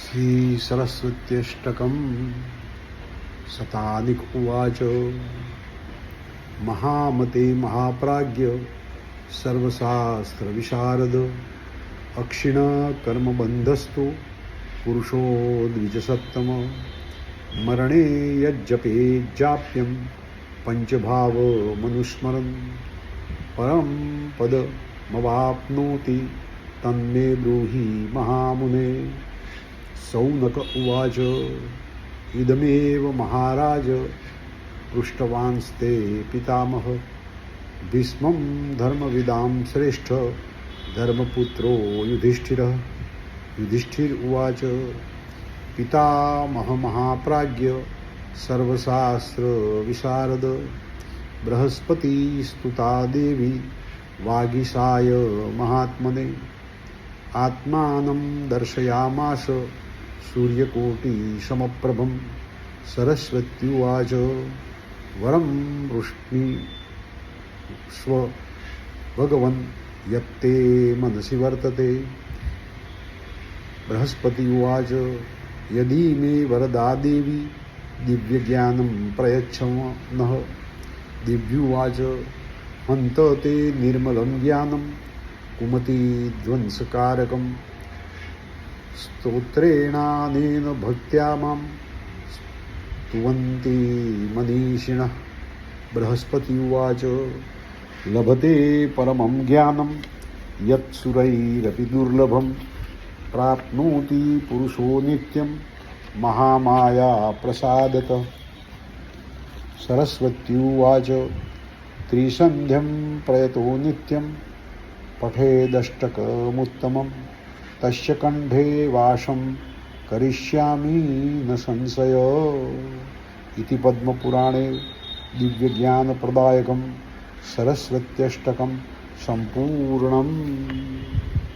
श्री सरस्वत्यष्टकं शतानिक उवाच महामते महाप्राज्ञ सर्वशास्त्र विशारद अक्षिण कर्मबंधस्तु पुरुषो द्विजसत्तम मरणे यज्जपे जाप्यं पंचभाव मनुस्मरन् परम पदमवाप्नोति तन्मे ब्रूहि महामुने। सौनक उवाच इदमेव महाराज पृष्टवांस्ते पितामह भीष्मं धर्मविदां श्रेष्ठ धर्मपुत्रो युधिष्ठिरः। युधिष्ठिर उवाच पितामह महाप्राज्ञ सर्वशास्त्र विशारद बृहस्पतिस्तुता देवी वागीशाय महात्मने आत्मानं दर्शयामास सूर्यकोटिसमप्रभं। सरस्वत्युवाच वरं वृष्णीष्व भगवन् यत्ते मनसि वर्तते। बृहस्पति उवाच यदि मे वरदा देवी दिव्यज्ञानं प्रयच्छनः। दिव्युवाच हन्त ते निर्मलं ज्ञानं कुमतिध्वंसकारकं स्तोत्रेणानेन भक्त्या मां स्तुवन्ति मनीषिणः। बृहस्पति उवाच लभते परमं ज्ञानं यत्सुरैरपि दुर्लभं प्राप्नोति पुरुषो नित्यं महामाया प्रसादतः। सरस्वती उवाच त्रिसन्ध्यं प्रयतो नित्यं पठेदष्टकमुत्तमं तस्य कंठे वासं करिष्यामि न संशयो। इति पद्मपुराणे दिव्यज्ञानप्रदायकं सरस्वत्यष्टकं सम्पूर्णम्।